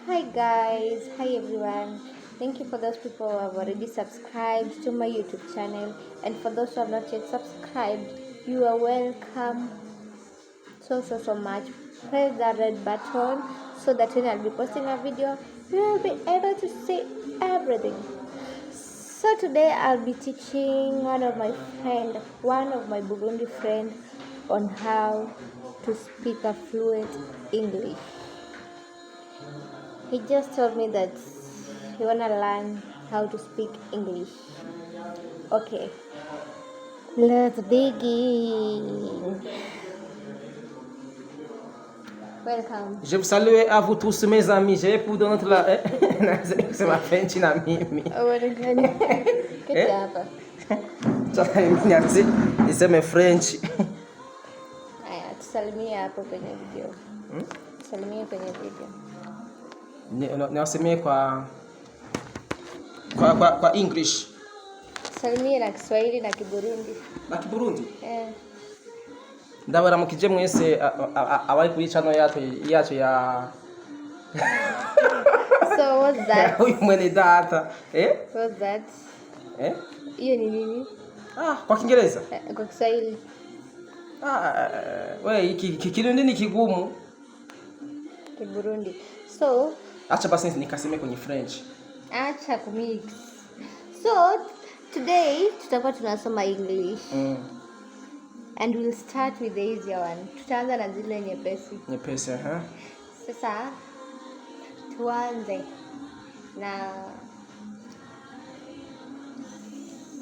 Hi guys, hi everyone. Thank you for those people who have already subscribed to my YouTube channel, and for those who have not yet subscribed, you are welcome so much. Press that red button so that when I'll be posting a video, you will be able to see everything. So today I'll be teaching one of my Burundi friend on how to speak a fluent English. He just told me that he wanna learn how to speak English. Okay, let's begin. Welcome. Je vous salue à vous tous mes amis. Je vais pour notre la c'est ma French na mimi. Aonekani. Keti hapa. Sasa nianze niseme French. Haya, tusalimie hapo kwenye video. Tusalimie kwenye video. Niwasemee kwa English. Tusalimie na Kiswahili na Kiburundi. Na Kiburundi? Ndabaramukije mwese abari kuri channel yacu ya So what's that? Huyu mwene data. What's that? Hiyo ni nini? Kwa Kiingereza? Kwa Kiswahili. Wewe Kirundi ni kigumu. Kiburundi. So, acha basi nikaseme kwenye French. Acha kumix. So, today tutakuwa tunasoma English. And we'll start with the easier one. Tutaanza na zile nyepesi. Nyepesi, Sasa tuanze na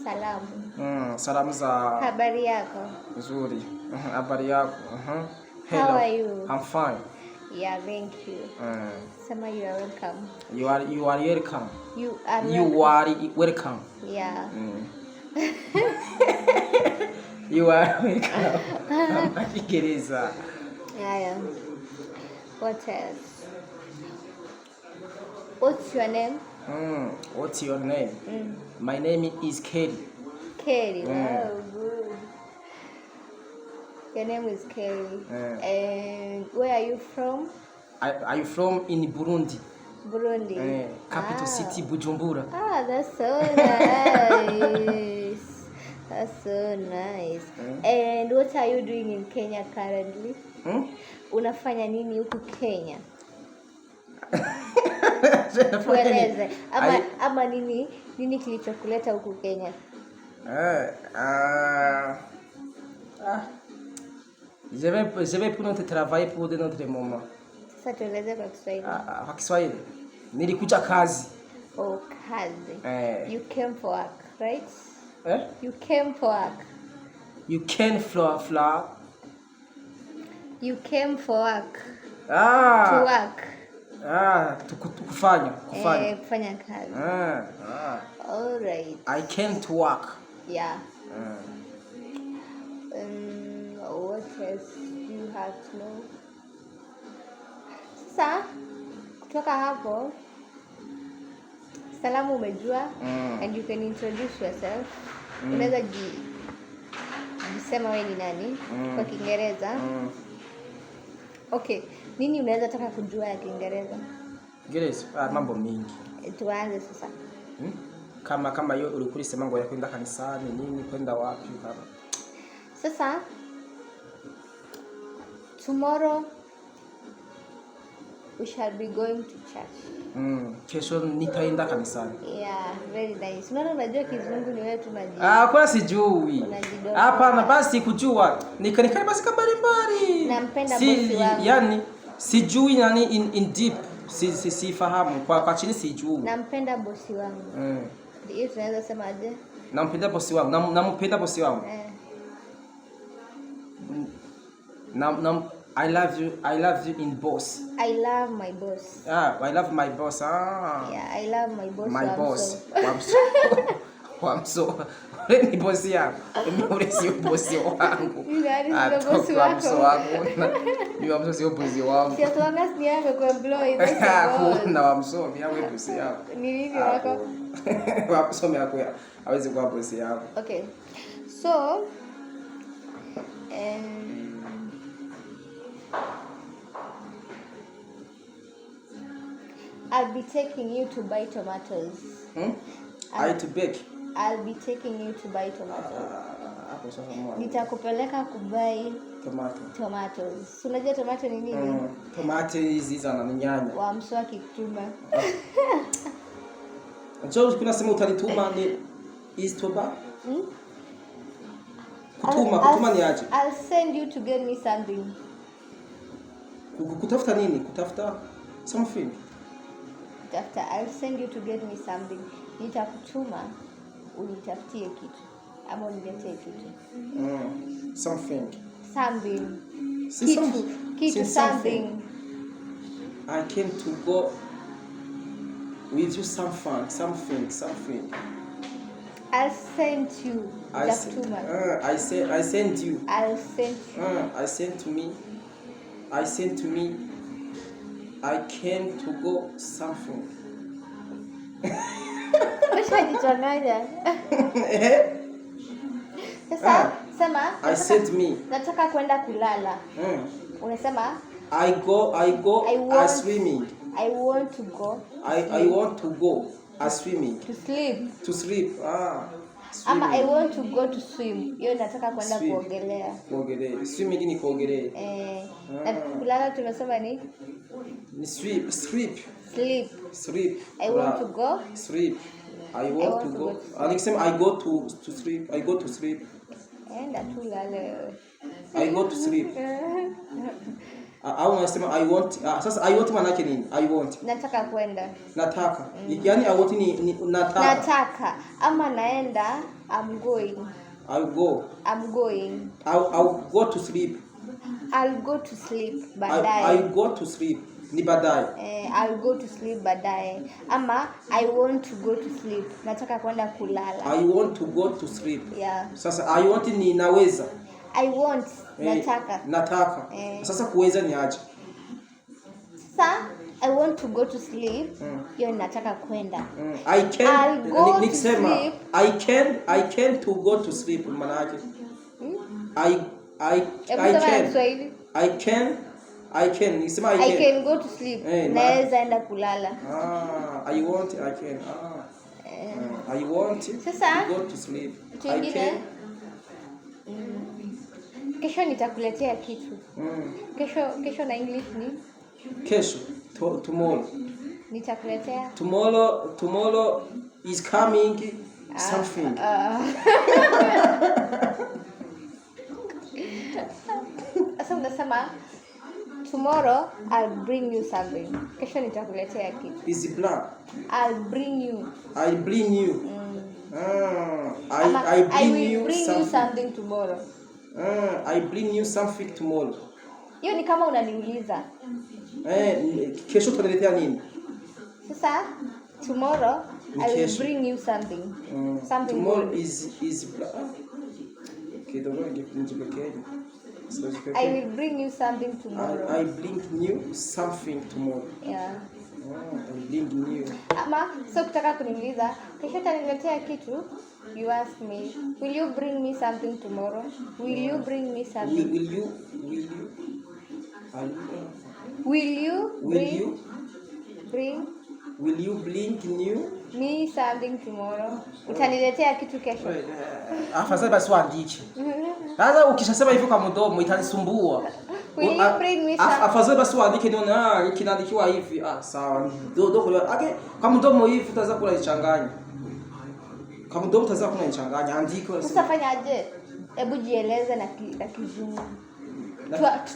salamu. Salamu za habari yako. Nzuri. Habari yako. Hello. How are you? I'm fine. Yeah, thank you. Sema you are welcome. You are welcome. You are welcome. Yeah. You are welcome. Kiingereza. Yeah. What else? What's your name? What's your name? My name is Kelly. Kelly. Oh, good. Your name is Kelly. And where are you from? Are you from in Burundi? Burundi. Capital city Bujumbura. That's so nice. That's so nice. And what are you doing in Kenya currently? Unafanya nini huku Kenya? Tueleze. Ama nini kilichokuleta huku Kenya? Je vais pour notre travail pour de notre moment. Sasa tueleze kwa Kiswahili. Kwa Kiswahili. Nilikuja kazi. Oh, kazi. You came for work, right? You came for work. You came for You came for work. To work. Kufanya kazi. All right. I came to work. Yeah. What else do you have to know? Sasa kutoka hapo salamu umejua, and you can introduce yourself. Unaweza jisema wewe ni nani kwa Kiingereza. Okay, nini unaweza taka kujua ya Kiingereza? Kiingereza mambo mingi. Tuanze sasa. Kama hiyo ulikuwa sema ngo ya kwenda kanisani nini, kwenda wapi kama. Sasa tomorrow we shall be going to church. Kesho nitaenda kanisani. Yeah, very nice. Unajua Kizungu ni wewe tunajua. Kwa sijui. Hapana, basi kujua. Nikani basi mbali. Nampenda bosi wangu. Yani sijui yani in deep. Sifahamu. Kwa chini sijui. Nampenda bosi wangu. Hiyo tunaweza sema aje? Nampenda bosi wangu. Nampenda bosi wangu. I love you in boss. I love my boss. I love my boss. Yeah, I love my boss. My boss. Wamso. Ni bosi yangu. Mimi sio bosi wangu. Bosi wako. Ni wamso sio bosi wangu. Sio tuanga si yangu kwa employee. Na wamso mimi yangu bosi yangu. Ni nini wako? Wamso mimi yako hawezi kuwa bosi yangu. Okay. So I'll be taking you to buy tomatoes. I to bake. I'll be taking you to buy tomatoes. Hapo sasa mwana. Nitakupeleka kubai tomatoes. Unajua tomato ni nini? Tomato hizi za nyanya. Wa mswaki kutuma. Njoo kuna sema utanituma ni is toba? Kutuma ni aje? I'll send you to get me something. Kutafuta nini? Kutafuta something. I'll send you to get me something. Nitakutuma unitafutie kitu ama uniletee kitu. Something. Kitu something. I came to go with you something. I'll send you. I sent you. I'll send you. I sent to me. I came to go something. Ushajichanganya. Sasa sema I sent me. Nataka kwenda kulala. Unasema I go swimming. I want to go. I want to go swimming. To sleep. Swimming. Ama I want to go to swim. Hiyo nataka kwenda kuogelea. Kuogelea. Swimming ni kuogelea. Na kulala tumesema ni sleep. I want to go. Sleep. I want to go. Nikisema I go to sleep. I go to sleep. Enda tu lale. I go to sleep. Au unasema I want. Sasa I want maana yake nini? I want. Nataka kwenda. Nataka. Yaani I want ni nataka. Nataka ama naenda. I'm going. I'll go. I'm going. I'll go to sleep. I'll go to sleep baadaye. I'll go to sleep. Ni baadaye. I'll go to sleep baadaye. Ama I want to go to sleep. Nataka kwenda kulala. I want to go to sleep. Yeah. Sasa I want ni naweza. I want nataka. Sasa kuweza ni aje? Sasa I want to go to sleep. Hiyo nataka kwenda. I can nikisema I can to go to sleep maana yake. I can nikisema I can go to sleep. Naweza enda kulala. I want I can. I want sasa, to go to sleep. I can. Kesho nitakuletea kitu. Kesho na English ni? Kesho. Tomorrow. Nitakuletea. Tomorrow is coming something. Sasa unasema tomorrow I'll bring you something. Kesho nitakuletea kitu. Is it plan? I'll bring you. I will bring you something tomorrow. I bring you something tomorrow. Hiyo ni kama unaniuliza. Kesho tutaletea nini? Sasa tomorrow I will bring you something. Something tomorrow good. is okay, don't give me the I will bring you something tomorrow. I bring you something tomorrow. Yeah. I bring you. Ama so kutaka kuniuliza, kesho utaniletea kitu? You ask me, will you bring me something tomorrow? Will you bring me something? Will you bring me something tomorrow? Utaniletea kitu kesho? Afadhali basi waandike. Sasa ukishasema hivyo kwa mdomo itanisumbua. Will you bring me something? Afadhali basi waandike nione kinaandikiwa hivi. Sawa. Kwa mdomo hivi utaanza kula ichanganya. Kama ndio utaanza kuna ichanganya andiko. Utafanyaje? Hebu jieleze na Kizungu.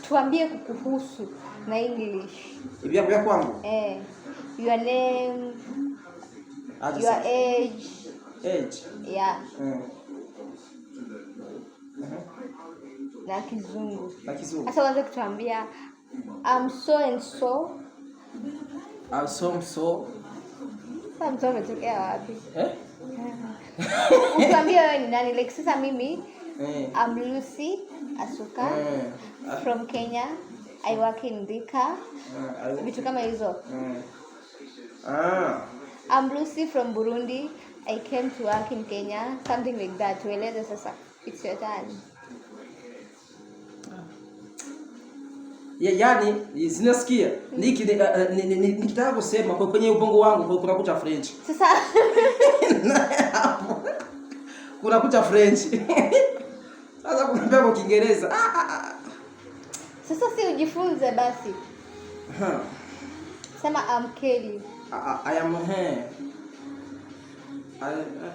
Tuambie kukuhusu na English. Vya kwangu? Your name, your age. Yeah. Na Kizungu. Sasa uanze kutuambia I'm so and so. I'm so. Sasa mtu ametokea wapi? Ukiambia wewe ni nani? Like sasa mimi I'm Lucy Asuka from Kenya. I work in Dhika. Vitu kama hizo. I'm Lucy from Burundi. I came to work in Kenya. Something like that. Tueleze sasa. It's your turn. yaani zinasikia nikitaka kusema kwenye ubongo wangu kuna kucha French. Sasa kuna kucha French. Sasa kuna kwa Kiingereza. Sasa si ujifunze basi. Sema I'm Kelly. I am here.